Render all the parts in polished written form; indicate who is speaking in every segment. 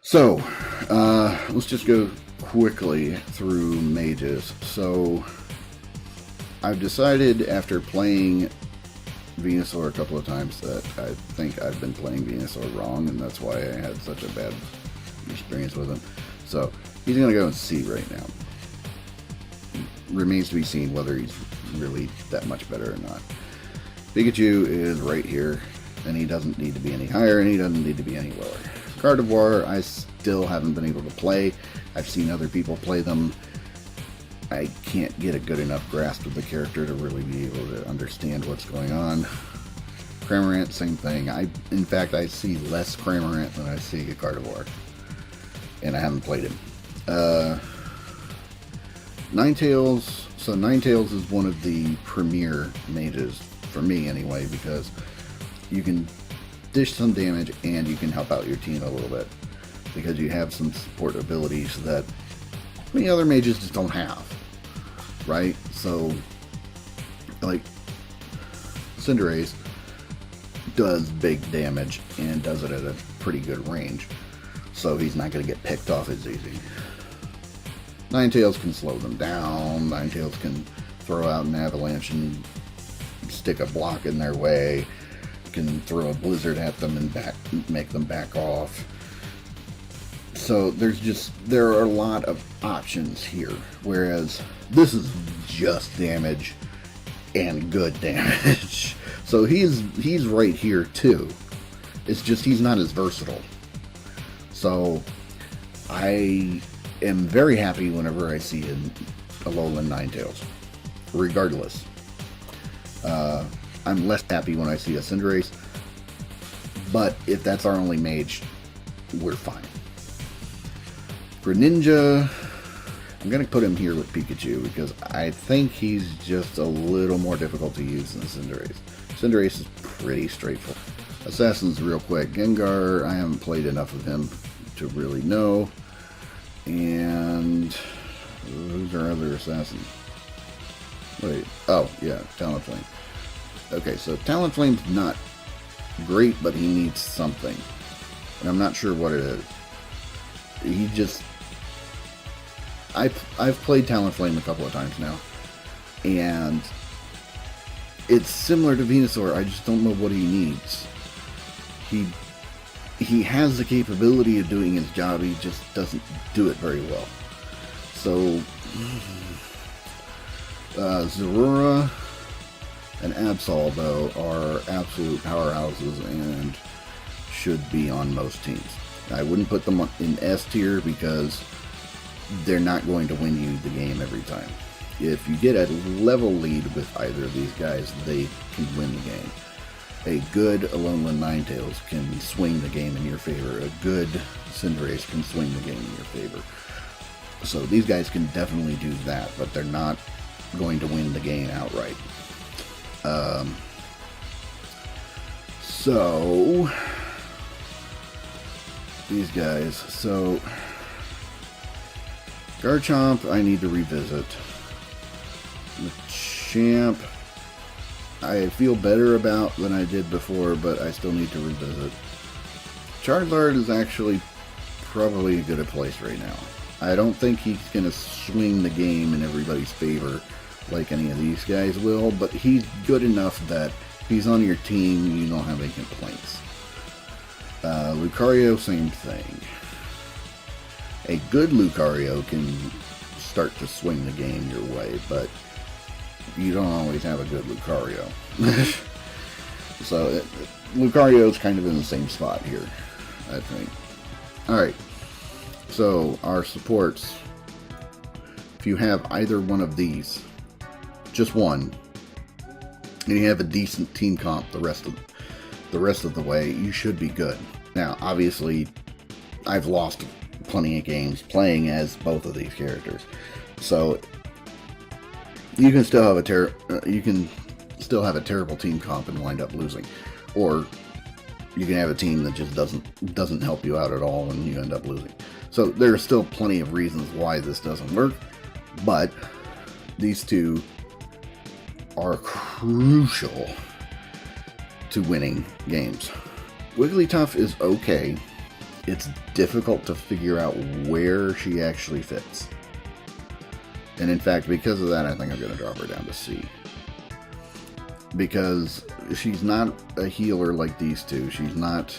Speaker 1: So, let's just go quickly through mages. So, I've decided after playing Venusaur a couple of times that I think I've been playing Venusaur wrong, and that's why I had such a bad experience with him. So, he's going to go and C right now. Remains to be seen whether he's really that much better or not. Pikachu is right here, and he doesn't need to be any higher, and he doesn't need to be any lower. Gardevoir, I still haven't been able to play. I've seen other people play them. I can't get a good enough grasp of the character to really be able to understand what's going on. Cramorant, same thing. In fact, I see less Cramorant than I see a Gardevoir. And I haven't played him. Ninetales. So Ninetales is one of the premier mages, for me anyway, because you can dish some damage and you can help out your team a little bit. Because you have some support abilities that many other mages just don't have. Right? So, like, Cinderace does big damage and does it at a pretty good range. So he's not going to get picked off as easy. Ninetales can slow them down. Ninetales can throw out an avalanche and stick a block in their way. Can throw a blizzard at them and make them back off. So there are a lot of options here, whereas this is just damage and good damage. So he's right here too. It's just he's not as versatile. So I am very happy whenever I see a Alolan Ninetales, regardless. I'm less happy when I see a Cinderace, but if that's our only mage, we're fine. Greninja, I'm going to put him here with Pikachu because I think he's just a little more difficult to use than Cinderace. Cinderace is pretty straightforward. Assassins real quick. Gengar, I haven't played enough of him to really know. And who's our other assassin? Wait, oh yeah, Talonflame. Okay, so Talonflame's not great, but he needs something. And I'm not sure what it is. He just... I've played Talonflame a couple of times now. And it's similar to Venusaur, I just don't know what he needs. He has the capability of doing his job, he just doesn't do it very well. So, Zorora and Absol, though, are absolute powerhouses and should be on most teams. I wouldn't put them in S tier because they're not going to win you the game every time. If you get a level lead with either of these guys, they can win the game. A good Alolan Ninetales can swing the game in your favor. A good Cinderace can swing the game in your favor. So these guys can definitely do that, but they're not going to win the game outright. So these guys. So Garchomp, I need to revisit. Machamp, I feel better about than I did before, but I still need to revisit. Charizard is actually probably a good place right now. I don't think he's going to swing the game in everybody's favor like any of these guys will, but he's good enough that if he's on your team, you don't have any complaints. Lucario, same thing. A good Lucario can start to swing the game your way, but you don't always have a good Lucario. So Lucario's kind of in the same spot here, I think. Alright, so our supports. If you have either one of these, just one, and you have a decent team comp the rest of the way, you should be good. Now, obviously, I've lost plenty of games playing as both of these characters, so you can still have a terrible team comp and wind up losing, or you can have a team that just doesn't help you out at all and you end up losing. So there are still plenty of reasons why this doesn't work, but these two are crucial to winning games. Wigglytuff is okay. it's difficult to figure out where she actually fits. And in fact, because of that, I think I'm going to drop her down to C. Because she's not a healer like these two. She's not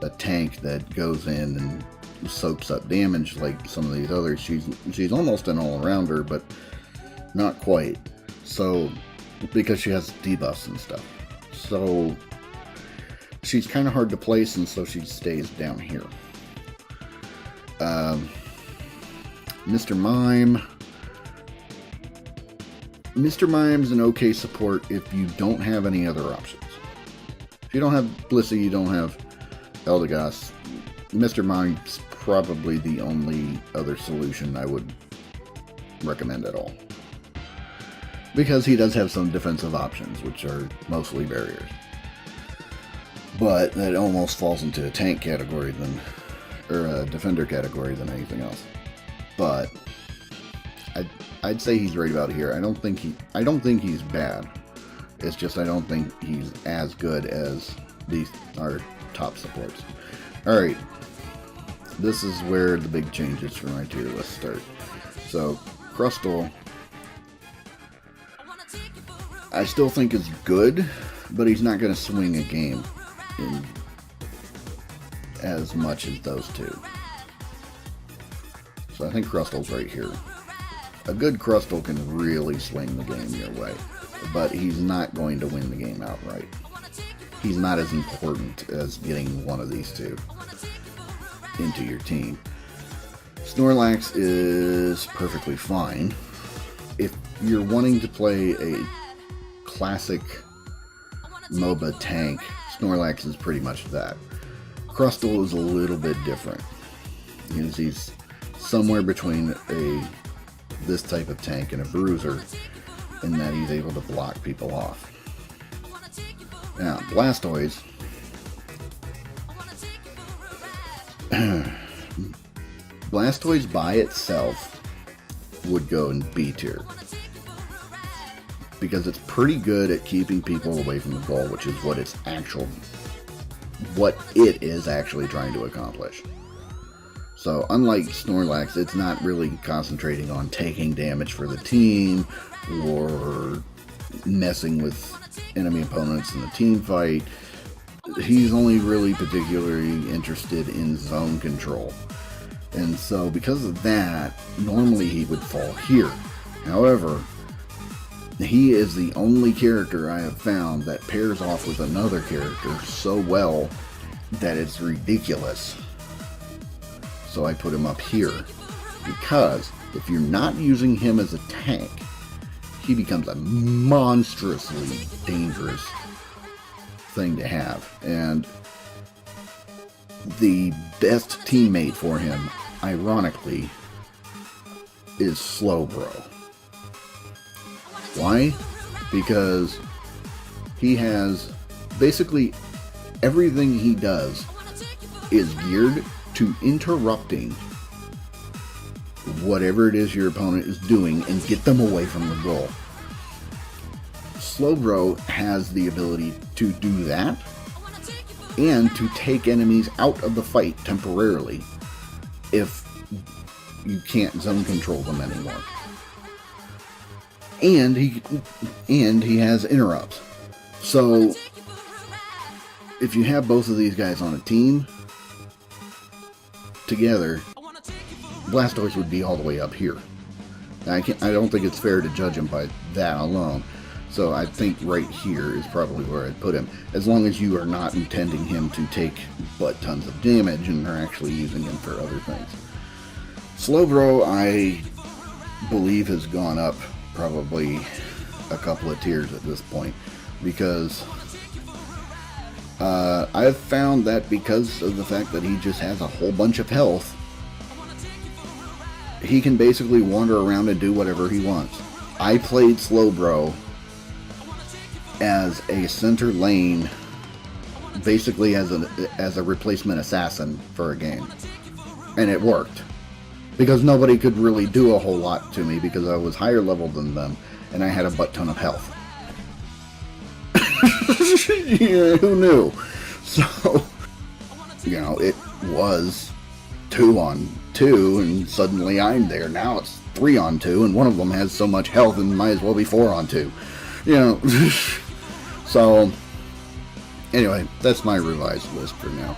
Speaker 1: a tank that goes in and soaks up damage like some of these others. She's almost an all-rounder, but not quite. So, because she has debuffs and stuff. So, she's kind of hard to place, and so she stays down here. Mr. Mime. Mr. Mime's an okay support if you don't have any other options. If you don't have Blissey, you don't have Eldegoss, Mr. Mime's probably the only other solution I would recommend at all. Because he does have some defensive options, which are mostly barriers. But that almost falls into a tank category or a defender category than anything else. But I'd say he's right about here. I don't think he's bad. It's just I don't think he's as good as our top supports. Alright. This is where the big changes for my tier list start. So, Crustle, I still think is good, but he's not going to swing a game in as much as those two. So I think Crustle's right here. A good Crustle can really swing the game your way, but he's not going to win the game outright. He's not as important as getting one of these two into your team. Snorlax is perfectly fine. If you're wanting to play a classic MOBA tank, Snorlax is pretty much that. Crustle is a little bit different. He's somewhere between this type of tank and a bruiser in that he's able to block people off. Now, Blastoise Blastoise by itself would go in B tier. Because it's pretty good at keeping people away from the goal, which is what it is actually trying to accomplish. So, unlike Snorlax, it's not really concentrating on taking damage for the team or messing with enemy opponents in the team fight. He's only really particularly interested in zone control. And so, because of that, normally he would fall here. However, he is the only character I have found that pairs off with another character so well that it's ridiculous. So I put him up here, because if you're not using him as a tank, he becomes a monstrously dangerous thing to have. And the best teammate for him, ironically, is Slovro. Why? Because he has basically everything he does is geared to interrupting whatever it is your opponent is doing and get them away from the goal. Slovro has the ability to do that and to take enemies out of the fight temporarily if you can't zone control them anymore. And he has interrupts. So if you have both of these guys on a team together, Blastoise would be all the way up here. Now, I don't think it's fair to judge him by that alone. So I think right here is probably where I'd put him, as long as you are not intending him to take but tons of damage and are actually using him for other things. Slovro, I believe, has gone up probably a couple of tiers at this point, because I've found that because of the fact that he just has a whole bunch of health, he can basically wander around and do whatever he wants. I played Slowbro as a center lane, basically as a replacement assassin for a game, and it worked. Because nobody could really do a whole lot to me because I was higher level than them and I had a butt ton of health. Yeah, who knew? So, you know, was 2-on-2, and suddenly I'm there. Now it's 3-on-2, and one of them has so much health and might as well be 4-on-2. You know, so anyway, that's my revised list for now.